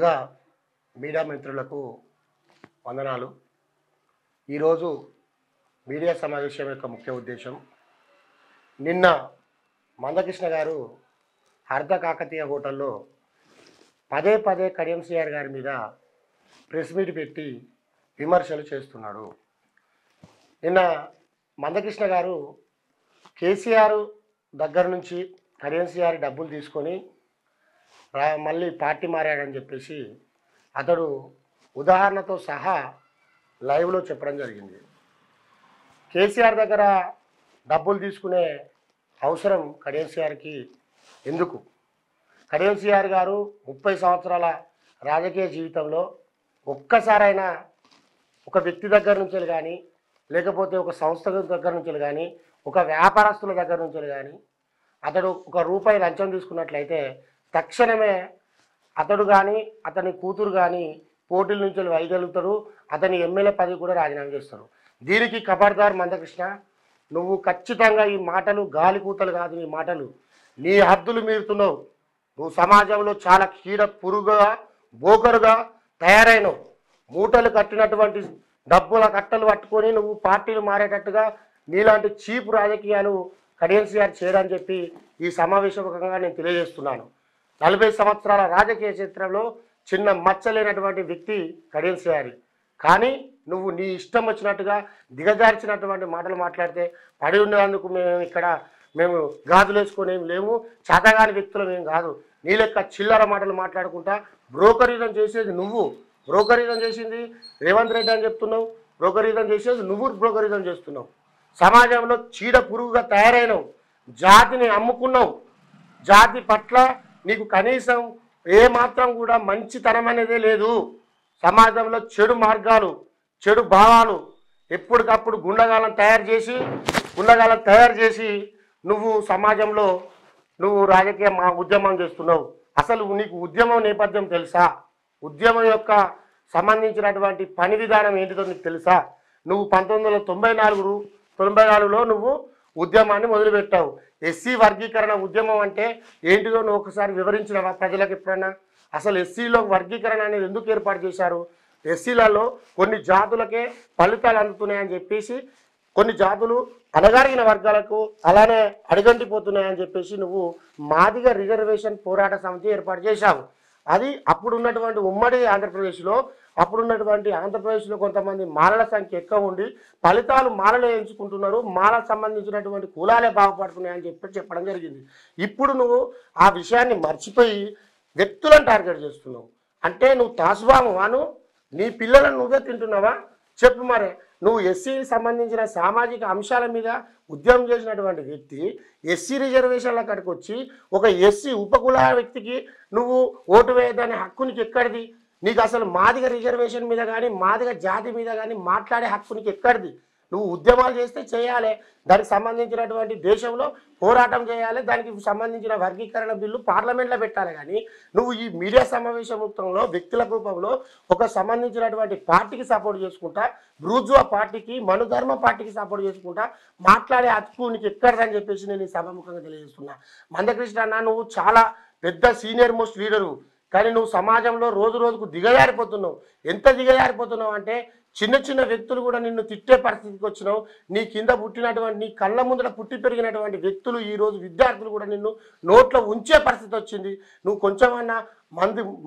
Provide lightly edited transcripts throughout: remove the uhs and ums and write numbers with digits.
ముందుగా మీడియా మిత్రులకు వందనాలు. ఈరోజు మీడియా సమావేశం యొక్క ముఖ్య ఉద్దేశం, నిన్న మందకృష్ణ గారు అర్ధ కాకతీయ హోటల్లో పదే పదే కడియం సిఆర్ గారి మీద ప్రెస్ మీట్ పెట్టి విమర్శలు చేస్తున్నాడు. నిన్న మందకృష్ణ గారు కేసీఆర్ దగ్గర నుంచి కడియం సిఆర్ డబ్బులు తీసుకొని మళ్ళీ పార్టీ మారాడని చెప్పేసి అతడు ఉదాహరణతో సహా లైవ్లో చెప్పడం జరిగింది. కేసీఆర్ దగ్గర డబ్బులు తీసుకునే అవసరం కడియం సిఆర్కి ఎందుకు? కడియం సిఆర్ గారు 30 సంవత్సరాల రాజకీయ జీవితంలో ఒక్కసారైనా ఒక వ్యక్తి దగ్గర నుంచి కానీ, లేకపోతే ఒక సంస్థ దగ్గర నుంచి కానీ, ఒక వ్యాపారస్తుల దగ్గర నుంచి కానీ అతడు ₹1 లంచం తీసుకున్నట్లయితే తక్షణమే అతడు కానీ అతని కూతురు కానీ పోటీల నుంచి వైదొలుగుతారు, అతని ఎమ్మెల్యే పదవి కూడా రాజీనామా చేస్తారు. దీనికి ఖబర్దార్ మందకృష్ణ, నువ్వు ఖచ్చితంగా ఈ మాటలు గాలి కూతలు కాదు, నీ మాటలు నీ హద్దులు మీరుతున్నావు. నువ్వు సమాజంలో చాలా కీడ పురుగుగా బోకరుగా తయారైనవు. మూటలు కట్టినటువంటి డబ్బుల కట్టలు పట్టుకొని నువ్వు పార్టీలు మారేటట్టుగా నీలాంటి చీపు రాజకీయాలు కడియం సిఆర్ చేయడని చెప్పి ఈ సమావేశముఖంగా నేను తెలియజేస్తున్నాను. 40 సంవత్సరాల రాజకీయ చరిత్రలో చిన్న మచ్చలేనటువంటి వ్యక్తి కడియం సిఆర్. కానీ నువ్వు నీ ఇష్టం వచ్చినట్టుగా దిగజార్చినటువంటి మాటలు మాట్లాడితే పడి ఉన్నందుకు మేము గాజులు వేసుకొని ఏమి లేము, చేతగాని వ్యక్తులు మేము కాదు. నీ లెక్క చిల్లర మాటలు మాట్లాడుకుంటా బ్రోకరిజం చేసేది నువ్వు, బ్రోకరిజం చేసింది రేవంత్ రెడ్డి అని చెప్తున్నావు, బ్రోకరిజం చేసేది నువ్వు బ్రోకరిజం చేస్తున్నావు. సమాజంలో చీడ పురుగుగా తయారైనవు, జాతిని అమ్ముకున్నావు. జాతి పట్ల నీకు కనీసం ఏమాత్రం కూడా మంచితనం అనేదే లేదు. సమాజంలో చెడు మార్గాలు, చెడు భావాలు, ఎప్పటికప్పుడు గుండగాలను తయారు చేసి నువ్వు సమాజంలో రాజకీయ ఉద్యమం చేస్తున్నావు. అసలు నీకు ఉద్యమం నేపథ్యం తెలుసా? ఉద్యమం యొక్క సంబంధించినటువంటి పని విధానం ఏంటిదో నీకు తెలుసా? నువ్వు 1994లో నువ్వు ఉద్యమాన్ని మొదలుపెట్టావు. ఎస్సీ వర్గీకరణ ఉద్యమం అంటే ఏంటిదో నువ్వు ఒకసారి వివరించినవా ప్రజలకు ఎప్పుడన్నా? అసలు ఎస్సీలో వర్గీకరణ అనేది ఎందుకు ఏర్పాటు చేశారు? ఎస్సీలలో కొన్ని జాతులకే ఫలితాలు అందుతున్నాయని చెప్పేసి, కొన్ని జాతులు అణగారిన వర్గాలకు అలానే అడుగంటిపోతున్నాయని చెప్పేసి నువ్వు మాదిగ రిజర్వేషన్ పోరాట సమితి ఏర్పాటు చేశావు. అది అప్పుడున్నటువంటి ఉమ్మడి ఆంధ్రప్రదేశ్లో కొంతమంది మాలల సంఖ్య ఎక్కువ ఉండి ఫలితాలు మాలలే ఎంచుకుంటున్నారు, మాలకు సంబంధించినటువంటి కులాలే బాగుపడుతున్నాయని చెప్పడం జరిగింది. ఇప్పుడు నువ్వు ఆ విషయాన్ని మర్చిపోయి వ్యక్తులను టార్గెట్ చేస్తున్నావు. అంటే నువ్వు తాసుబామువాను, నీ పిల్లలను నువ్వే తింటున్నావా? చెప్పు మరి. నువ్వు ఎస్సీకి సంబంధించిన సామాజిక అంశాల మీద ఉద్యమం చేసినటువంటి వ్యక్తి ఎస్సీ రిజర్వేషన్ల కాడికి వచ్చి ఒక ఎస్సీ ఉపకుల వ్యక్తికి నువ్వు ఓటు వేయదనే హక్కు నీకు ఎక్కడిది? నీకు అసలు మాదిగ రిజర్వేషన్ మీద కానీ మాదిగ జాతి మీద కానీ మాట్లాడే హక్కు నీకు ఎక్కడిది? నువ్వు ఉద్యమాలు చేస్తే చేయాలి, దానికి సంబంధించినటువంటి దేశంలో పోరాటం చేయాలి, దానికి సంబంధించిన వర్గీకరణ బిల్లు పార్లమెంట్లో పెట్టాలి. కానీ నువ్వు ఈ మీడియా సమావేశం మొత్తంలో వ్యక్తుల రూపంలో ఒక సంబంధించినటువంటి పార్టీకి సపోర్ట్ చేసుకుంటా, బ్రూజువా పార్టీకి, మనుధర్మ పార్టీకి సపోర్ట్ చేసుకుంటా మాట్లాడే హక్కు నీకు ఎక్కడదని చెప్పేసి నేను ఈ సభాముఖంగా తెలియజేస్తున్నా. మందకృష్ణ అన్న, నువ్వు చాలా పెద్ద సీనియర్ మోస్ట్ లీడరు, కానీ నువ్వు సమాజంలో రోజు రోజుకు దిగజారిపోతున్నావు. ఎంత దిగజారిపోతున్నావు అంటే చిన్న చిన్న వ్యక్తులు కూడా నిన్ను తిట్టే పరిస్థితికి వచ్చినావు. నీ కింద పుట్టినటువంటి, నీ కళ్ళ ముందర పుట్టి పెరిగినటువంటి వ్యక్తులు ఈరోజు విద్యార్థులు కూడా నిన్ను నోట్లో ఉంచే పరిస్థితి వచ్చింది. నువ్వు కొంచెమన్నా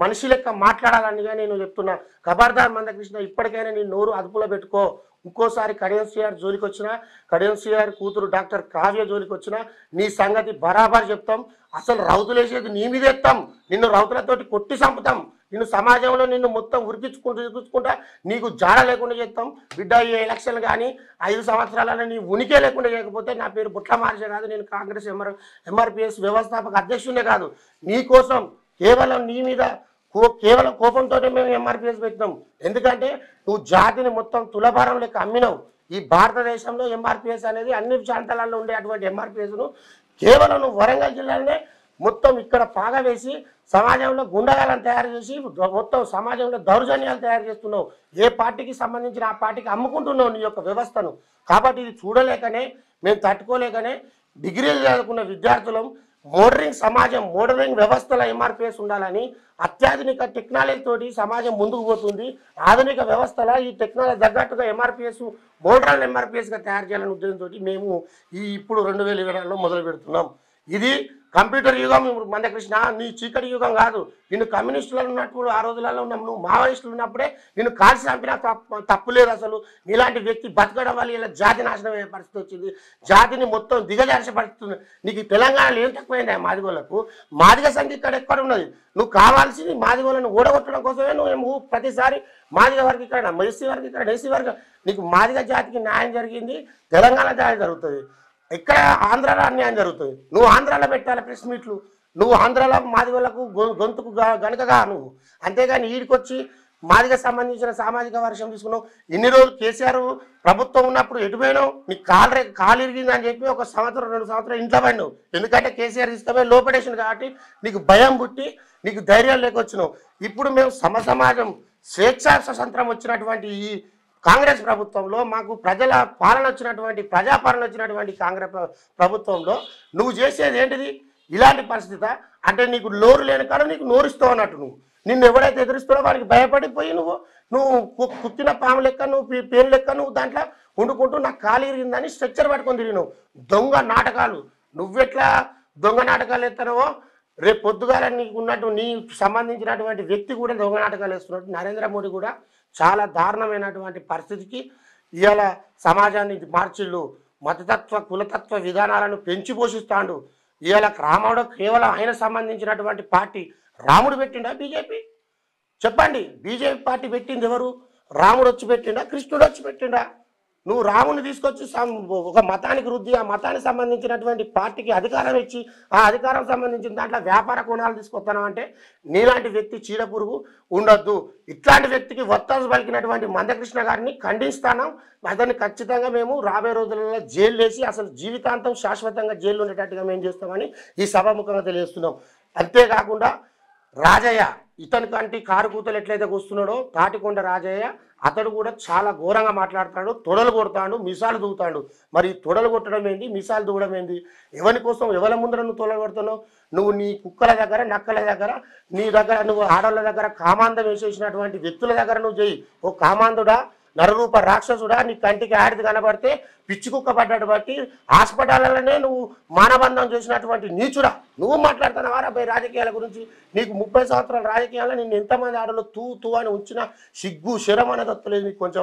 మనిషి లెక్క మాట్లాడాలనిగా నేను చెప్తున్నా. ఖబర్దార్ మందకృష్ణ, ఇప్పటికైనా నీ నోరు అదుపులో పెట్టుకో. ఇంకోసారి కడియం సిఆర్ జోలికి వచ్చినా, కడియం సిఆర్ కూతురు డాక్టర్ కావ్య జోలికి వచ్చినా నీ సంగతి బరాబర్ చెప్తాం. అసలు రౌతులేసేది నీ మీద ఎత్తాం, నిన్ను రౌతులతోటి కొట్టి చంపుతాం, నిన్ను సమాజంలో నిన్ను మొత్తం ఉరికించుకుంటా నీకు జాడ లేకుండా చేస్తాం. బిడ్డ, ఈ ఎలక్షన్ కానీ 5 సంవత్సరాలలో నీ ఉనికే లేకుండా చేయకపోతే నా పేరు బుట్ల మార్చే కాదు, నేను కాంగ్రెస్ ఎంఆర్పిఎస్ వ్యవస్థాపక అధ్యక్షుడే కాదు. నీ కోసం కేవలం నీ మీద కేవలం కోపంతోనే మేము ఎంఆర్పిఎస్ పెట్టినాం. ఎందుకంటే నువ్వు జాతిని మొత్తం తులభారం లెక్క అమ్మినావు. ఈ భారతదేశంలో ఎంఆర్పిఎస్ అనేది అన్ని ప్రాంతాలలో ఉండే అటువంటి ఎంఆర్పిఎస్ను కేవలం నువ్వు వరంగల్ జిల్లాలోనే మొత్తం ఇక్కడ పాగా వేసి సమాజంలో గుండగాలను తయారు చేసి మొత్తం సమాజంలో దౌర్జన్యాలు తయారు చేస్తున్నావు. ఏ పార్టీకి సంబంధించిన ఆ పార్టీకి అమ్ముకుంటున్నావు నీ యొక్క వ్యవస్థను. కాబట్టి ఇది చూడలేకనే, మేము తట్టుకోలేకనే డిగ్రీలు చదువుకున్న విద్యార్థులం మోడలింగ్ వ్యవస్థల ఎంఆర్పిఎస్ ఉండాలని అత్యాధునిక టెక్నాలజీ తోటి సమాజం ముందుకు పోతుంది. ఆధునిక వ్యవస్థల ఈ టెక్నాలజీ తగ్గట్టుగా ఎంఆర్పిఎస్ మోడల్ ఎంఆర్పిఎస్గా తయారు చేయాలనే ఉద్దేశంతో మేము ఇప్పుడు 2024లో మొదలు పెడుతున్నాం. ఇది కంప్యూటర్ యుగం మందకృష్ణ, నీ చీకటి యుగం కాదు. నిన్ను కమ్యూనిస్టులు ఉన్నప్పుడు ఆ రోజులలో ఉన్నాం, నువ్వు మావోయిస్టులు ఉన్నప్పుడే నిన్ను కాల్చి చంపినా తప్పు లేదు. అసలు నీలాంటి వ్యక్తి బతకడం వల్ల ఇలా జాతి నాశనం అయ్యే పరిస్థితి వచ్చింది, జాతిని మొత్తం దిగజార్చే పరిస్థితి. నీకు తెలంగాణలో ఏం తక్కువైంది మాదిగోళ్లకు? మాదిగ సంఖ్య ఇక్కడ ఎక్కడ ఉన్నది? నువ్వు కావాల్సింది మాదిగోళ్ళను ఓడగొట్టడం కోసమే నువ్వు ప్రతిసారి మాదిగ వరకు ఇక్కడ, ఎస్సీ వరకు ఇక్కడ, ఎస్సీ వరకు. నీకు మాదిగ జాతికి న్యాయం జరిగింది, తెలంగాణ జాతి జరుగుతుంది, ఇక్కడ ఆంధ్రాలో అన్యాయం జరుగుతుంది. నువ్వు ఆంధ్రాలో పెట్టాలి ప్రెస్ మీట్లు, నువ్వు ఆంధ్రాలో మాదిగోళ్లకు గొంతుకు గనుకగా నువ్వు, అంతేగాని ఈడికొచ్చి మాదిగ సంబంధించిన సామాజిక వర్షం తీసుకున్నావు. ఇన్ని రోజులు కేసీఆర్ ప్రభుత్వం ఉన్నప్పుడు ఎటుపోయినావు? నీకు కాలు ఇరిగింది అని చెప్పి 1 సంవత్సరం 2 సంవత్సరాలు ఇంట్లో పడినావు. ఎందుకంటే కేసీఆర్ తీసుకుపోయి లోపడేసింది కాబట్టి నీకు భయం పుట్టి నీకు ధైర్యం లేకొచ్చినావు. ఇప్పుడు మేము సమాజం స్వేచ్ఛా స్వతంత్రం వచ్చినటువంటి ఈ కాంగ్రెస్ ప్రభుత్వంలో మాకు ప్రజల పాలన వచ్చినటువంటి ప్రజాపాలన వచ్చినటువంటి కాంగ్రెస్ ప్రభుత్వంలో నువ్వు చేసేది ఏంటిది? ఇలాంటి పరిస్థితి అంటే నీకు నోరు లేని కాడ నీకు నోరుస్తావు అన్నట్టు. నిన్ను ఎవడైతే ఎదురుస్తాడో వాడికి భయపడిపోయి నువ్వు కుత్తిన పాము లెక్క, నువ్వు పేరు లెక్క నువ్వు దాంట్లో వండుకుంటూ నాకు ఖాళీ ఇరిగిందని స్ట్రక్చర్ పట్టుకొని తిరిగినావు. దొంగ నాటకాలు నువ్వెట్లా దొంగ నాటకాలు ఎత్తానో రేపు పొద్దుగాల నీకు ఉన్నట్టు నీ సంబంధించినటువంటి వ్యక్తి కూడా దొంగ నాటకాలు వేస్తున్నట్టు నరేంద్ర మోడీ కూడా చాలా దారుణమైనటువంటి పరిస్థితికి ఇవాళ సమాజాన్ని మార్చిళ్ళు. మతతత్వ కులతత్వ విధానాలను పెంచి పోషిస్తాడు. ఇవాళ రాముడు కేవలం ఆయన సంబంధించినటువంటి పార్టీ. రాముడు పెట్టిండా బీజేపీ? చెప్పండి. బీజేపీ పార్టీ పెట్టింది ఎవరు? రాముడు వచ్చి పెట్టిండా, కృష్ణుడు వచ్చి పెట్టిండా? నువ్వు రాముని తీసుకొచ్చి ఒక మతానికి రుద్ది ఆ మతానికి సంబంధించినటువంటి పార్టీకి అధికారం ఇచ్చి ఆ అధికారం సంబంధించిన దాంట్లో వ్యాపార కోణాలు తీసుకొస్తాను అంటే నీలాంటి వ్యక్తి చీడపురుగు ఉండొద్దు. ఇట్లాంటి వ్యక్తికి వత్తాసు పలికినటువంటి మందకృష్ణ గారిని ఖండిస్తాను. అతన్ని ఖచ్చితంగా మేము రాబోయే రోజులలో జైలు వేసి అసలు జీవితాంతం శాశ్వతంగా జైలు ఉండేటట్టుగా మేము చేస్తామని ఈ సభాముఖంగా తెలియజేస్తున్నాం. అంతేకాకుండా రాజయ్య ఇతని కంటి కారు కూతలు ఎట్లయితే కూస్తున్నాడో తాటికొండ రాజయ్య అతడు కూడా చాలా ఘోరంగా మాట్లాడతాడు, తొడలు కొడతాడు, మిసాలు దూతాడు. మరి తొడలు కొట్టడం ఏంది, మిసాలు దూవడం ఏంది? ఎవరి కోసం ఎవరి ముందర నువ్వు తొడలు కొడుతున్నావు? నువ్వు నీ కుక్కల దగ్గర నక్కల దగ్గర నీ దగ్గర నువ్వు ఆడవాళ్ళ దగ్గర కామాంధం వేసేసినటువంటి వ్యక్తుల దగ్గర నువ్వు చెయ్యి. ఓ కామాంధుడా, నరరూప రాక్షసుడా, నీ కంటికి ఆడిది కనబడితే పిచ్చి కుక్క పడ్డాడు బట్టి హాస్పిటల్లోనే నువ్వు మానబంధం చేసినటువంటి నీచుడా నువ్వు మాట్లాడుతున్నావా రాబోయే రాజకీయాల గురించి? నీకు 30 సంవత్సరాల రాజకీయాల్లో నిన్ను ఎంతమంది ఆడలో తూ అని ఉంచిన సిగ్గు శరం అనేది వస్తలేదు నీకు కొంచెం.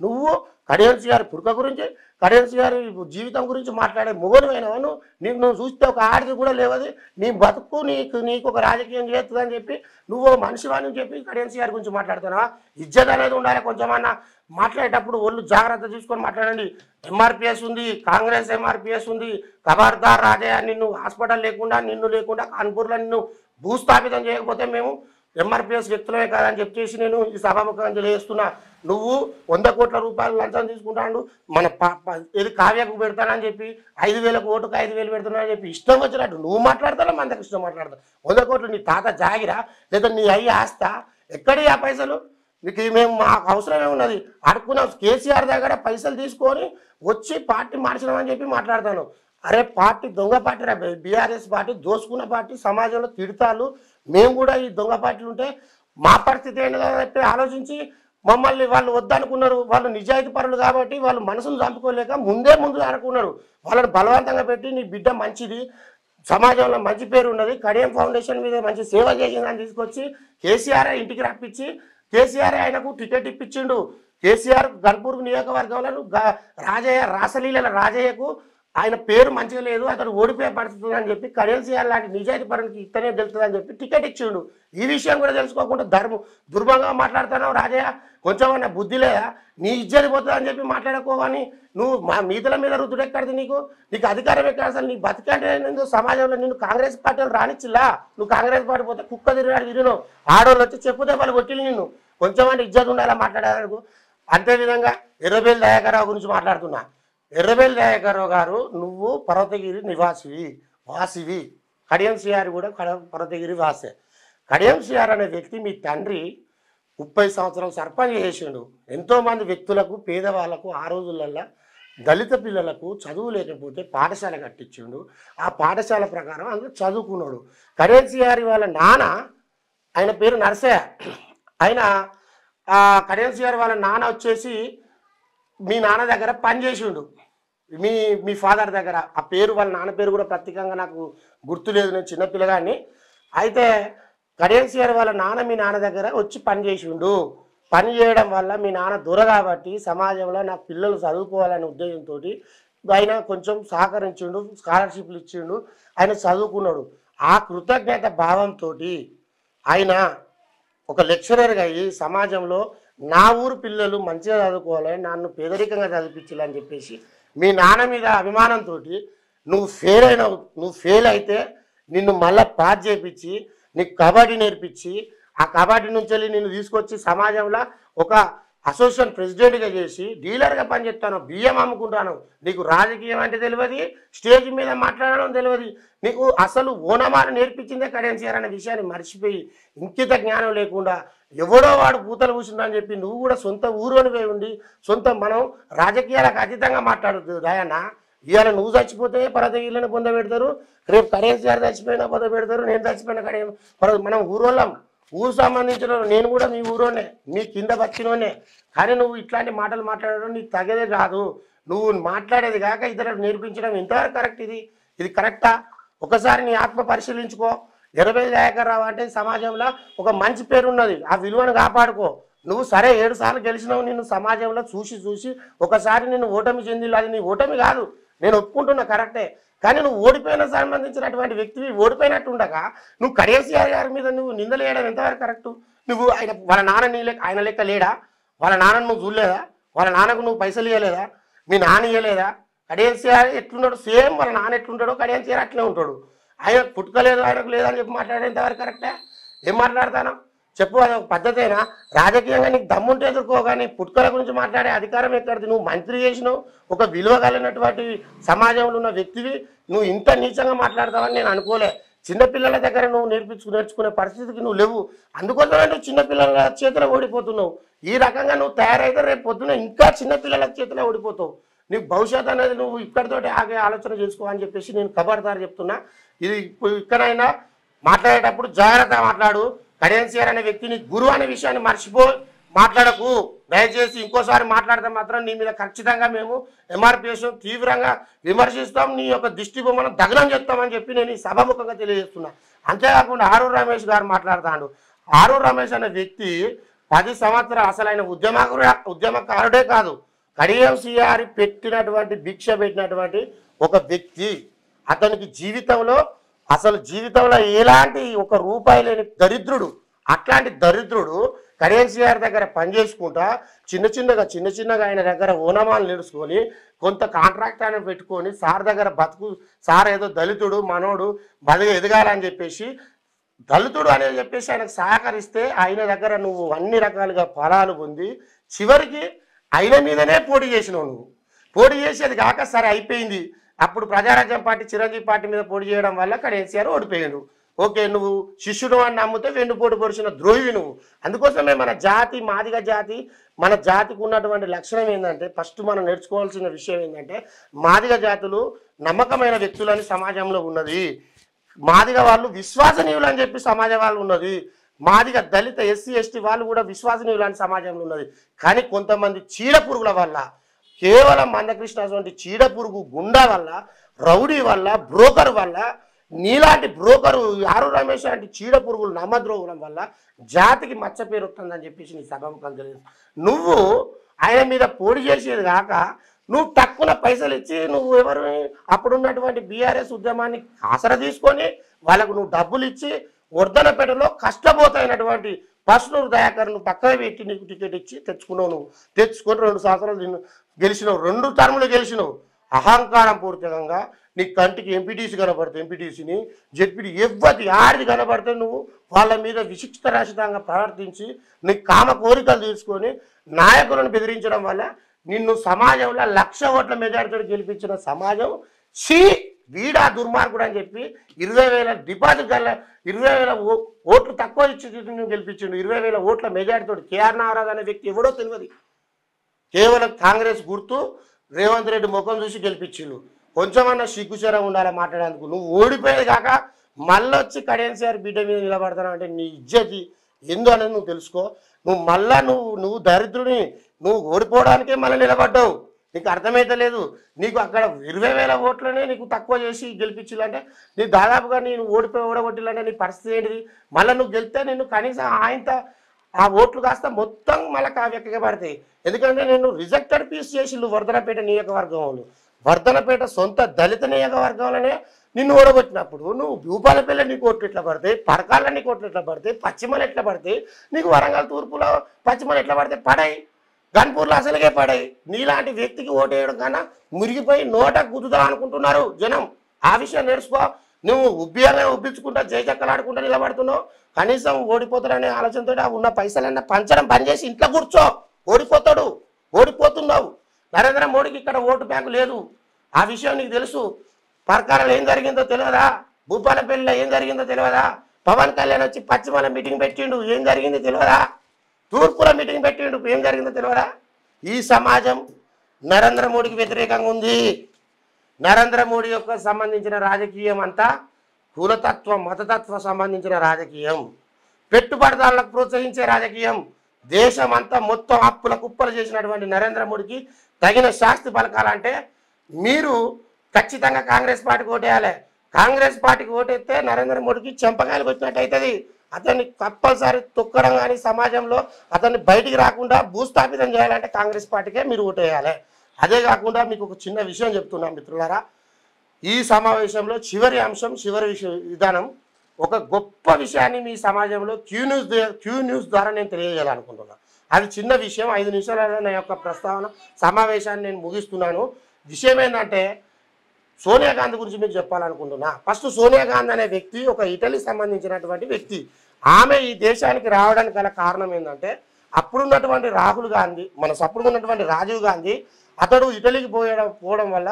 నువ్వు కడియన్స్ గారి పుడక గురించి, కడియన్స్ గారి జీవితం గురించి మాట్లాడే మొగలువైనవా నువ్వు చూస్తే ఒక ఆడిది కూడా లేవది. నీ బతుకు నీకు ఒక రాజకీయం చేస్తుందని చెప్పి నువ్వు మనిషివాని చెప్పి కడియన్స్ గారి గురించి మాట్లాడుతున్నావా? ఇజ్జత్ అనేది ఉండాలి కొంచెమన్నా. మాట్లాడేటప్పుడు ఒళ్ళు జాగ్రత్త తీసుకొని మాట్లాడండి. ఎంఆర్పిఎస్ ఉంది, కాంగ్రెస్ ఎంఆర్పిఎస్ ఉంది. ఖబర్దార్ రాజయ్య, నిన్ను హాస్పిటల్ లేకుండా నిన్ను లేకుండా కాన్పూర్లో నిన్ను భూస్థాపితం చేయకపోతే మేము ఎంఆర్పిఎస్ వ్యక్తులమే కాదని చెప్పేసి నేను ఈ సభాముఖంగా తెలియజేస్తున్నా. నువ్వు 100 కోట్ల రూపాయలు లంచం తీసుకుంటాడు, మన ఏది కావ్యకు పెడతానని చెప్పి 5,000 ఓటుకు 5,000 పెడుతున్నానని చెప్పి ఇష్టం వచ్చినట్టు నువ్వు మాట్లాడతావు, మందకి ఇష్టం మాట్లాడతావు. 100 కోట్లు నీ తాత జాగిరా లేదా నీ అయ్యి ఆస్తా? ఎక్కడి ఆ పైసలు? నీకు మేము మాకు అవసరమే ఉన్నది. అడుక్కున్నాం కేసీఆర్ దగ్గర పైసలు తీసుకొని వచ్చి పార్టీ మార్చినామని చెప్పి మాట్లాడతాను. అరే పార్టీ దొంగ పార్టీ రా, బీఆర్ఎస్ పార్టీ దోసుకున్న పార్టీ, సమాజంలో తిడతాలు. మేము కూడా ఈ దొంగ పార్టీలు ఉంటే మా పరిస్థితి ఏంటో చెప్పి ఆలోచించి మమ్మల్ని వాళ్ళు వద్దనుకున్నారు. వాళ్ళు నిజాయితీ పరులు కాబట్టి వాళ్ళు మనసును చంపుకోలేక ముందు అనుకున్నారు. వాళ్ళని బలవంతంగా పెట్టి నీ బిడ్డ మంచిది, సమాజంలో మంచి పేరు ఉన్నది, కడియం ఫౌండేషన్ మీద మంచి సేవ చేసిందని తీసుకొచ్చి కేసీఆర్ ఇంటికి రప్పించి కేసీఆర్ ఆయనకు టికెట్ ఇప్పించిండు. కేసీఆర్ గన్పూర్ నియోజకవర్గంలో రాజయ్య రాసలీల రాజయ్యకు ఆయన పేరు మంచిగా లేదు, అతను ఓడిపోయే పరిస్థితి అని చెప్పి కడియన్సీఆర్ లాంటి నిజాయితీ పరునికి ఇతనే తెలుస్తుందని చెప్పి టికెట్ ఇచ్చిండు. ఈ విషయం కూడా తెలుసుకోకుండా దుర్భంగా మాట్లాడుతున్నావు రాజయ్య. కొంచెమన్నా బుద్ధి లేదా? నీ ఇజ్జతి పోతుందని చెప్పి మాట్లాడుకోవని నువ్వు మా మీదల మీద రుద్దుడు ఎక్కడిది? నీకు అధికారం ఎక్కడ? అసలు నీ బతికంటే సమాజంలో నిన్ను కాంగ్రెస్ పార్టీలు రానిచ్చిలా. నువ్వు కాంగ్రెస్ పార్టీ పోతే కుక్క తిరిగినావు, ఆడవాళ్ళు వచ్చి చెప్పు దెబ్బలు కొట్టిలు నిన్ను. కొంచెమంటే ఇజ్జత్ ఉండాలా మాట్లాడేందుకు. అంతేవిధంగా ఎర్రబెల్లి దయాకర్రావు గురించి మాట్లాడుతున్నా. ఎర్రబెల్లి దయాకర్రావు గారు నువ్వు పర్వతగిరి వాసివి, కడియంసీఆర్ కూడా పర్వతగిరి వాసే. కడియంసీఆర్ అనే వ్యక్తి మీ తండ్రి 30 సంవత్సరాలు సర్పంచ్ చేసిండు. ఎంతోమంది వ్యక్తులకు పేదవాళ్ళకు ఆ రోజులల్లో దళిత పిల్లలకు చదువు లేకపోతే పాఠశాల కట్టించిండు. ఆ పాఠశాల ప్రకారం అందులో చదువుకున్నాడు. కరెన్సీ గారి వాళ్ళ నాన్న, ఆయన పేరు నరసయ్య, ఆయన కరెన్సీ గారి వాళ్ళ నాన్న వచ్చేసి మీ నాన్న దగ్గర పనిచేసిండు, మీ మీ ఫాదర్ దగ్గర. ఆ పేరు వాళ్ళ నాన్న పేరు కూడా ప్రత్యేకంగా నాకు గుర్తులేదు, నేను చిన్నపిల్లగాన్ని. అయితే కరెన్సీ గారి వాళ్ళ నాన్న మీ నాన్న దగ్గర వచ్చి పనిచేసిండు. పని చేయడం వల్ల మీ నాన్న దొర కాబట్టి సమాజంలో నా పిల్లలు చదువుకోవాలనే ఉద్దేశంతో ఆయన కొంచెం సహకరించిండు, స్కాలర్షిప్లు ఇచ్చిండు, ఆయన చదువుకున్నాడు. ఆ కృతజ్ఞత భావంతో ఆయన ఒక లెక్చరర్గా అయ్యి సమాజంలో నా ఊరు పిల్లలు మంచిగా చదువుకోవాలని నన్ను పేదరికంగా చదివించాలని చెప్పేసి మీ నాన్న మీద అభిమానంతో నువ్వు ఫెయిల్ అయితే నిన్ను మళ్ళీ పాస్ చేయించి నీకు కబడ్డీ నేర్పించి ఆ కబడ్డీ నుంచి వెళ్ళి నిన్ను తీసుకొచ్చి సమాజంలో ఒక అసోసియేషన్ ప్రెసిడెంట్గా చేసి డీలర్గా పనిచేస్తాను, బియ్యం అమ్ముకుంటాను. నీకు రాజకీయం అంటే తెలియదు, స్టేజ్ మీద మాట్లాడడం తెలియదు, నీకు అసలు ఓనమాలు నేర్పించిందే కరెన్సీ అనే విషయాన్ని మర్చిపోయి ఇంకిత జ్ఞానం లేకుండా ఎవడో వాడు పూతలు కూర్చుందని చెప్పి నువ్వు కూడా సొంత ఊరుని ఉండి సొంత మనం రాజకీయాలకు అతీతంగా మాట్లాడుతుంది దయన్న. ఇవాళ నువ్వు చచ్చిపోతే పరదగిళ్ళని పొంద పెడతారు, రేపు కరెన్సీ గారు చచ్చిపోయినా పొంద పెడతారు, నేను చచ్చిపోయినా మనం ఊరోళ్ళం, ఊరు సంబంధించిన నేను కూడా మీ ఊరోనే, మీ కింద వచ్చినోనే. కానీ నువ్వు ఇట్లాంటి మాటలు మాట్లాడడం నీకు తగదే కాదు. నువ్వు మాట్లాడేది కాక ఇతరులకు నేర్పించడం ఎంతవరకు కరెక్ట్? ఇది కరెక్టా? ఒకసారి నీ ఆత్మ పరిశీలించుకో. 20 దయాకర్రావు అంటే సమాజంలో ఒక మంచి పేరు ఉన్నది, ఆ విలువను కాపాడుకో. నువ్వు సరే 7 సార్లు గెలిచినావు, నిన్ను సమాజంలో చూసి ఒకసారి నిన్ను ఓటమి చెందిలు, అది నీ ఓటమి కాదు, నేను ఒప్పుకుంటున్నా, కరెక్టే. కానీ నువ్వు ఓడిపోయిన సంబంధించినటువంటి వ్యక్తివి ఓడిపోయినట్టు ఉండగా నువ్వు కరెన్సీ గారి మీద నువ్వు నిందలు వేయడం ఎంతవరకు కరెక్టు? నువ్వు వాళ్ళ నాన్న ఆయన లెక్క లేడా? వాళ్ళ నాన్నను నువ్వు చూడలేదా? వాళ్ళ నాన్నకు నువ్వు పైసలు ఇవ్వలేదా? మీ నాన్న ఇవ్వలేదా? కరెన్సీ ఎట్లున్నాడు సేమ్ వాళ్ళ నాన్న ఎట్లుంటాడో కరెన్సీ అట్లే ఉంటాడు. ఆయన పుట్టుకలేదు, ఆయనకు లేదని చెప్పి మాట్లాడే ఎంతవరకు కరెక్టే? ఏం మాట్లాడతాను చెప్పు? అది ఒక పద్ధతేనా? రాజకీయంగా నీకు దమ్ముంటే ఎదుర్కో, కానీ పుట్టుకల గురించి మాట్లాడే అధికారం ఎక్కడిది? నువ్వు మంత్రి చేసినావు, ఒక విలువ కలిగినటువంటి సమాజంలో ఉన్న వ్యక్తివి, నువ్వు ఇంత నీచంగా మాట్లాడతావని నేను అనుకోలే. చిన్నపిల్లల దగ్గర నువ్వు నేర్చుకునే పరిస్థితికి నువ్వు లేవు. అందుకోసమే నువ్వు చిన్నపిల్లల చేతిలో ఓడిపోతున్నావు. ఈ రకంగా నువ్వు తయారైతే రేపు పొద్దున ఇంకా చిన్నపిల్లల చేతిలో ఓడిపోతావు. నీకు భవిష్యత్తు అనేది నువ్వు ఇక్కడితోటి ఆగే ఆలోచన చేసుకో అని చెప్పేసి నేను ఖబర్దారు చెప్తున్నా. ఇది ఇక్కడైనా మాట్లాడేటప్పుడు జాగ్రత్తగా మాట్లాడు. కరెన్సీ అనే వ్యక్తిని గురువు అనే విషయాన్ని మర్చిపో, మాట్లాడకు దయచేసి. ఇంకోసారి మాట్లాడితే మాత్రం నీ మీద ఖచ్చితంగా మేము ఎంఆర్పిఎస్ తీవ్రంగా విమర్శిస్తాం, నీ యొక్క దిష్టి బొమ్మను దగ్నం చేస్తామని చెప్పి నేను ఈ సభాముఖంగా తెలియజేస్తున్నా. అంతేకాకుండా ఆరూరు రమేష్ గారు మాట్లాడుతాడు. ఆరూరు రమేష్ అనే వ్యక్తి 10 సంవత్సరాలు అసలైన ఉద్యమకారుడే కాదు, కడియం పెట్టినటువంటి భిక్ష పెట్టినటువంటి ఒక వ్యక్తి. అతనికి జీవితంలో ఎలాంటి ఒక రూపాయి లేని దరిద్రుడు. అట్లాంటి దరిద్రుడు కరెన్సీ గారి దగ్గర పనిచేసుకుంటా చిన్న చిన్నగా ఆయన దగ్గర ఓనమాలు నేర్చుకొని కొంత కాంట్రాక్ట్ ఆయన పెట్టుకొని సార్ దగ్గర సార్ ఏదో దళితుడు మనోడు బతిగా ఎదగాలని చెప్పేసి దళితుడు అనేది చెప్పేసి ఆయనకు సహకరిస్తే ఆయన దగ్గర నువ్వు అన్ని రకాలుగా ఫలాలు పొంది చివరికి ఆయన మీదనే పోటీ చేసినావు. నువ్వు పోటీ చేసేది కాక సరే అయిపోయింది. అప్పుడు ప్రజారాజ్యం పార్టీ చిరంజీవి పార్టీ మీద పోటీ చేయడం వల్ల కరెన్సీ గారు ఓడిపోయాడు. ఓకే, నువ్వు శిష్యుడు అని నమ్మితే వెన్నుపోటు పొడిచిన ద్రోహివి నువ్వు. అందుకోసమే మాదిగ జాతి మన జాతికి ఉన్నటువంటి లక్షణం ఏంటంటే, ఫస్ట్ మనం నేర్చుకోవాల్సిన విషయం ఏంటంటే, మాదిగ జాతులు నమ్మకమైన వ్యక్తులని సమాజంలో ఉన్నది. మాదిగ వాళ్ళు విశ్వాసనీయులు అని చెప్పి సమాజం వాళ్ళు ఉన్నది. మాదిగ దళిత ఎస్సీ ఎస్టీ వాళ్ళు కూడా విశ్వాసనీయులు అని సమాజంలో ఉన్నది. కానీ కొంతమంది చీడ పురుగుల వల్ల, కేవలం మందకృష్ణ వంటి చీడ పురుగు గుండా వల్ల, రౌడీ వల్ల, బ్రోకర్ వల్ల, నీలాంటి బ్రోకరు ఆరు రమేష్ లాంటి చీడ పురుగులు నమ్మద్రోహం వల్ల జాతికి మచ్చ పేరు వస్తుందని చెప్పేసి నీ సభాముఖం తెలియదు. నువ్వు ఆయన మీద పోటీ చేసేది కాక నువ్వు తక్కువ పైసలు ఇచ్చి నువ్వు ఎవరు అప్పుడున్నటువంటి బీఆర్ఎస్ ఉద్యమాన్ని ఆసరా తీసుకొని వాళ్ళకు నువ్వు డబ్బులు ఇచ్చి వర్ధనపేటలో కష్టపోతాయినటువంటి పసునూరు దయాకర్ను పక్కన పెట్టి నీకు టికెట్ ఇచ్చి తెచ్చుకున్నావు. నువ్వు తెచ్చుకొని 2 సంవత్సరాలు గెలిచినావు, 2 టర్ములు గెలిచినావు. అహంకారం పూర్తికంగా నీ కంటికి ఎంపీటీసీ కనబడితే ఎంపీటీసీని, జెడ్పీటీ ఎవ్వరి ఆడిది కనబడితే నువ్వు వాళ్ళ మీద విశిష్ట రాశితంగా ప్రవర్తించి నీ కామ కోరికలు తీసుకొని నాయకులను బెదిరించడం వల్ల నిన్ను సమాజంలో 1,00,000 ఓట్ల మెజారిటీతో గెలిపించిన సమాజం వీడా దుర్మార్గుడు అని చెప్పి 20,000 డిపాజిట్ గల 20,000 ఓట్లు తక్కువ ఇచ్చి గెలిపించిండు. 20,000 ఓట్ల మెజారిటీతో కేఆర్ నాగరాజు అనే వ్యక్తి ఎవడో తెలియదు. కేవలం కాంగ్రెస్ గుర్తు రేవంత్ రెడ్డి ముఖం చూసి గెలిపించిళ్ళు. కొంచెమన్నా సిగ్గుచరం ఉండాలి మాట్లాడేందుకు. నువ్వు ఓడిపోయేది కాక మళ్ళీ వచ్చి కడియన్సారి బిడ్డ మీద నిలబడతావు అంటే నీ ఇజ్జతి ఎందు అనేది నువ్వు తెలుసుకో. నువ్వు మళ్ళా నువ్వు దరిద్రుని, నువ్వు ఓడిపోవడానికే మళ్ళీ నిలబడ్డావు. నీకు అర్థమైతే లేదు. నీకు అక్కడ 20,000 ఓట్లనే నీకు తక్కువ చేసి గెలిపించాలంటే నీ దాదాపుగా నేను ఓడిపోయి ఓడగొట్టిలంటే నీ పరిస్థితి ఏంటిది? మళ్ళీ నువ్వు గెలిస్తే నిన్ను కనీసం ఆ ఓట్లు కాస్త మొత్తం మళ్ళీ కావ్యక్కగా పడతాయి. ఎందుకంటే నేను రిజెక్టెడ్ పీస్ చేసిళ్ళు వర్ధనపేట నియోజకవర్గం వాళ్ళు. వర్ధనపేట సొంత దళిత నియోజకవర్గంలోనే నిన్ను ఓడగొట్టినప్పుడు నువ్వు భూపాలపల్లి నీకు ఓట్లు ఎట్లా పడతాయి, పరకాల నీకు ఓట్లు ఎట్లా పడతాయి, పశ్చిమలు ఎట్లా పడతాయి, నీకు వరంగల్ తూర్పులో పశ్చిమలు ఎట్లా పడతాయి? పడాయి. గన్పూర్లో అసలుగే పడాయి. నీలాంటి వ్యక్తికి ఓటు వేయడం కన్నా మురిగిపోయి నోట గుద్దుదాం అనుకుంటున్నారు జనం. ఆ విషయం నేర్చుకో. నువ్వు ఉబ్బించుకుంటా జయచక్కలాడుకుంటా నిలబడుతున్నావు. కనీసం ఓడిపోతాడనే ఆలోచనతో ఉన్న పైసలన్నా పంచడం బంద్ చేసి ఇంట్లో కూర్చో. ఓడిపోతున్నావు. నరేంద్ర మోడీకి ఇక్కడ ఓటు బ్యాంకు లేదు. ఆ విషయం నీకు తెలుసు. పర్కాలలో ఏం జరిగిందో తెలియదా? భూపాలపల్లిలో ఏం జరిగిందో తెలియదా? పవన్ కళ్యాణ్ వచ్చి పశ్చిమల మీటింగ్ పెట్టిండు, ఏం జరిగిందో తెలియదా? తూర్పుల మీటింగ్ పెట్టిండు, ఏం జరిగిందో తెలియదా? ఈ సమాజం నరేంద్ర మోడీకి వ్యతిరేకంగా ఉంది. నరేంద్ర మోడీ యొక్క సంబంధించిన రాజకీయం అంతా కులతత్వం, మతతత్వం సంబంధించిన రాజకీయం, పెట్టుబడిదారులకు ప్రోత్సహించే రాజకీయం. దేశం అంతా మొత్తం అప్పుల కుప్పలు చేసినటువంటి నరేంద్ర మోడీకి తగిన శాస్తి పలకాలంటే మీరు ఖచ్చితంగా కాంగ్రెస్ పార్టీకి ఓటేయాలి. కాంగ్రెస్ పార్టీకి ఓటేస్తే నరేంద్ర మోడీకి చెంపకాయలు వచ్చినట్టు అవుతుంది. అతన్ని కంపల్సరీ తొక్కడం కానీ సమాజంలో అతన్ని బయటికి రాకుండా భూస్థాపితం చేయాలంటే కాంగ్రెస్ పార్టీకే మీరు ఓటేయాలి. అదే కాకుండా మీకు ఒక చిన్న విషయం చెప్తున్నాం మిత్రులారా. ఈ సమావేశంలో చివరి అంశం, చివరి విధానం, ఒక గొప్ప విషయాన్ని మీ సమాజంలో క్యూ న్యూస్ ద్వారా నేను తెలియజేయాలనుకుంటున్నాను. అది చిన్న విషయం, 5 నిమిషాలలో నా యొక్క ప్రస్తావన సమావేశాన్ని నేను ముగిస్తున్నాను. విషయం ఏంటంటే సోనియా గాంధీ గురించి మీకు చెప్పాలనుకుంటున్నా. ఫస్ట్ సోనియా గాంధీ అనే వ్యక్తి ఒక ఇటలీ సంబంధించినటువంటి వ్యక్తి. ఆమె ఈ దేశానికి రావడానికి గల కారణం ఏంటంటే అప్పుడున్నటువంటి రాహుల్ గాంధీ, అప్పుడు ఉన్నటువంటి రాజీవ్ గాంధీ అతడు ఇటలీకి పోవడం వల్ల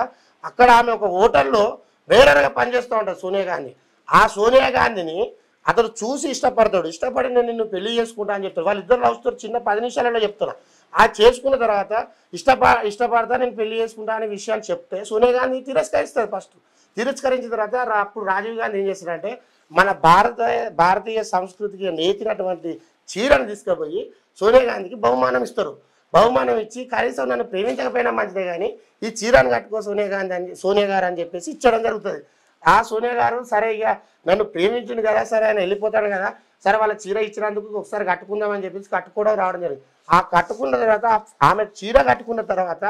అక్కడ ఆమె ఒక హోటల్లో వేరేగా పనిచేస్తూ ఉంటాడు సోనియా గాంధీ. ఆ సోనియా గాంధీని అతడు చూసి ఇష్టపడి నేను నిన్ను పెళ్లి చేసుకుంటా అని చెప్తాడు. వాళ్ళిద్దరు లవ్ స్టోరీ చిన్న 10 నిమిషాలలో చెప్తున్నా. ఆ చేసుకున్న తర్వాత ఇష్టపడతా నేను పెళ్లి చేసుకుంటా అనే విషయాన్ని చెప్తే సోనియా గాంధీ తిరస్కరిస్తుంది. ఫస్ట్ తిరస్కరించిన తర్వాత అప్పుడు రాజీవ్ గాంధీ ఏం చేస్తాడంటే మన భారతీయ సంస్కృతికి నేతినటువంటి చీరను తీసుకుపోయి సోనియా గాంధీకి బహుమానం ఇస్తారు. బహుమానం ఇచ్చి కనీసం నన్ను ప్రేమించకపోయినా మంచిదే కానీ ఈ చీరను కట్టుకో సోనియా గారు అని చెప్పేసి ఇచ్చడం జరుగుతుంది. ఆ సోనియా గారు సరే ఇక నన్ను ప్రేమించింది కదా, సరే ఆయన వెళ్ళిపోతాడు కదా, సరే వాళ్ళ చీర ఇచ్చినందుకు ఒకసారి కట్టుకుందామని చెప్పేసి కట్టుకోవడం రావడం జరిగింది. ఆ కట్టుకున్న తర్వాత ఆమె చీర కట్టుకున్న తర్వాత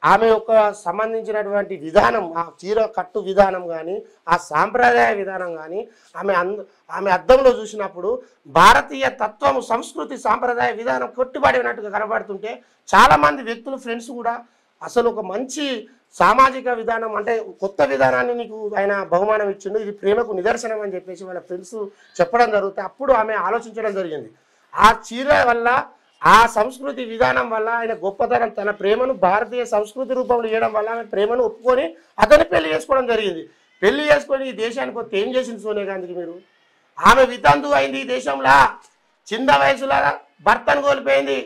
ఆమె యొక్క సంబంధించినటువంటి విధానం, ఆ చీర కట్టు విధానం కానీ ఆ సాంప్రదాయ విధానం కానీ ఆమె అద్దంలో చూసినప్పుడు భారతీయ తత్వము, సంస్కృతి, సాంప్రదాయ విధానం కొట్టుబడినట్టుగా కనబడుతుంటే చాలామంది వ్యక్తులు, ఫ్రెండ్స్ కూడా అసలు ఒక మంచి సామాజిక విధానం అంటే కొత్త విధానాన్ని నీకు ఆయన బహుమానం ఇచ్చిండు, ఇది ప్రేమకు నిదర్శనం అని చెప్పేసి వాళ్ళ ఫ్రెండ్స్ చెప్పడం జరుగుతుంది. అప్పుడు ఆమె ఆలోచించడం జరిగింది. ఆ చీర వల్ల, ఆ సంస్కృతి విధానం వల్ల ఆయన గొప్పతనం, తన ప్రేమను భారతీయ సంస్కృతి రూపంలో ఇవ్వడం వల్ల ఆమె ప్రేమను ఒప్పుకొని అతన్ని పెళ్లి చేసుకోవడం జరిగింది. పెళ్లి చేసుకొని ఈ దేశానికి వస్తే ఏం చేసింది సోనియా గాంధీకి? మీరు ఆమె వితంతు అయింది. ఈ దేశంలో చిన్న వయసులో భర్తను కోల్పోయింది,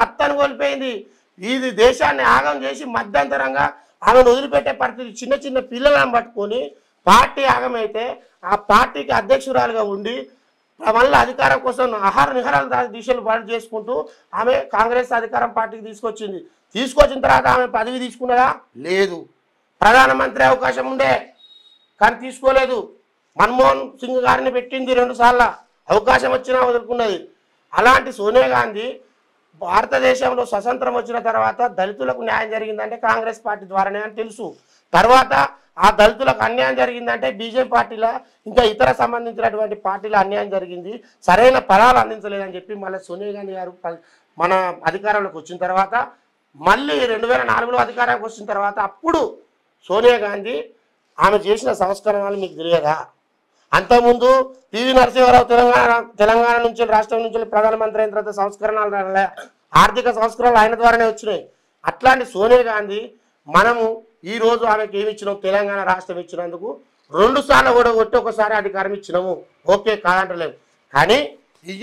అత్తను కోల్పోయింది. ఇది దేశాన్ని ఆగం చేసి మధ్యంతరంగా ఆమెను వదిలిపెట్టే పరిస్థితి. చిన్న చిన్న పిల్లలను పట్టుకొని పార్టీ ఆగమైతే ఆ పార్టీకి అధ్యక్షురాలుగా ఉండి మళ్ళీ అధికారం కోసం ఆహార నిహారాల దిశలు పాటు చేసుకుంటూ ఆమె కాంగ్రెస్ అధికారం పార్టీకి తీసుకొచ్చిన తర్వాత ఆమె పదవి తీసుకున్నదా? లేదు. ప్రధానమంత్రి అవకాశం ఉండే కానీ తీసుకోలేదు. మన్మోహన్ సింగ్ గారిని పెట్టింది 2 సార్లు, అవకాశం వచ్చినా వదులుకున్నది. అలాంటి సోనియా గాంధీ భారతదేశంలో స్వతంత్రం వచ్చిన తర్వాత దళితులకు న్యాయం జరిగిందంటే కాంగ్రెస్ పార్టీ ద్వారానే అని తెలుసు. తర్వాత ఆ దళితులకు అన్యాయం జరిగిందంటే బీజేపీ పార్టీలో ఇంకా ఇతర సంబంధించినటువంటి పార్టీలో అన్యాయం జరిగింది, సరైన ఫలాలు అందించలేదని చెప్పి మళ్ళీ సోనియా గాంధీ గారు మన అధికారంలోకి వచ్చిన తర్వాత, మళ్ళీ 2004లో అధికారంలోకి వచ్చిన తర్వాత అప్పుడు సోనియా గాంధీ ఆమె చేసిన సంస్కరణలు మీకు తెలియదా? అంతకుముందు పివి నరసింహారావు తెలంగాణ నుంచి, రాష్ట్రం నుంచి ప్రధానమంత్రి అయిన తర్వాత సంస్కరణలు, ఆర్థిక సంస్కరణలు ఆయన ద్వారానే వచ్చినాయి. అట్లాంటి సోనియా గాంధీ మనము ఈరోజు ఆమెకి ఏమి ఇచ్చినాం? తెలంగాణ రాష్ట్రం ఇచ్చినందుకు 2 సార్లు ఓడగొట్టి ఒకసారి అధికారం ఇచ్చినాము, ఓకే కాదంటలేము. కానీ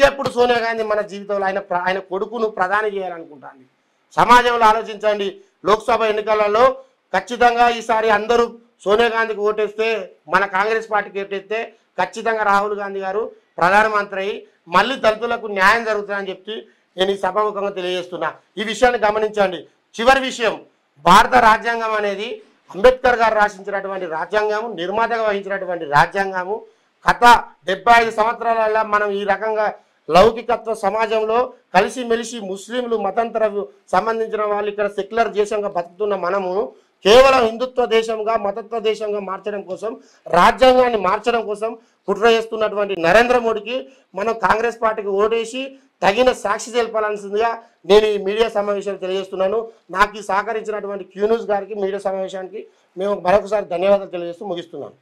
ఎప్పుడు సోనియా గాంధీ మన జీవితంలో ఆయన కొడుకును ప్రధాని చేయాలనుకుంటాను. సమాజంలో ఆలోచించండి. లోక్సభ ఎన్నికలలో ఖచ్చితంగా ఈసారి అందరూ సోనియా గాంధీకి ఓటేస్తే, మన కాంగ్రెస్ పార్టీకి ఓటేస్తే ఖచ్చితంగా రాహుల్ గాంధీ గారు ప్రధానమంత్రి అయ్యి మళ్ళీ దళితులకు న్యాయం జరుగుతుందని చెప్పి నేను ఈ సభాముఖంగా తెలియజేస్తున్నా. ఈ విషయాన్ని గమనించండి. చివరి విషయం, భారత రాజ్యాంగం అనేది అంబేద్కర్ గారు రాసించినటువంటి రాజ్యాంగము, నిర్మాతగా వహించినటువంటి రాజ్యాంగము. గత 75 సంవత్సరాల మనం ఈ రకంగా లౌకికత్వ సమాజంలో కలిసిమెలిసి ముస్లింలు మతాంతర సంబంధించిన వాళ్ళు ఇక్కడ సెక్యులర్ దేశంగా బతుకుతున్న మనము కేవలం హిందుత్వ దేశంగా మతత్వ దేశంగా మార్చడం కోసం, రాజ్యాంగాన్ని మార్చడం కోసం కుట్ర చేస్తున్నటువంటి నరేంద్ర మోడీకి మనం కాంగ్రెస్ పార్టీకి ఓటేసి తగిన సాక్షి తెలపాల్సిందిగా నేను ఈ మీడియా సమావేశాలు తెలియజేస్తున్నాను. నాకు ఈ సహకరించినటువంటి క్యూ న్యూస్ గారికి, మీడియా సమావేశానికి మేము మరొకసారి ధన్యవాదాలు తెలియజేస్తూ ముగిస్తున్నాను.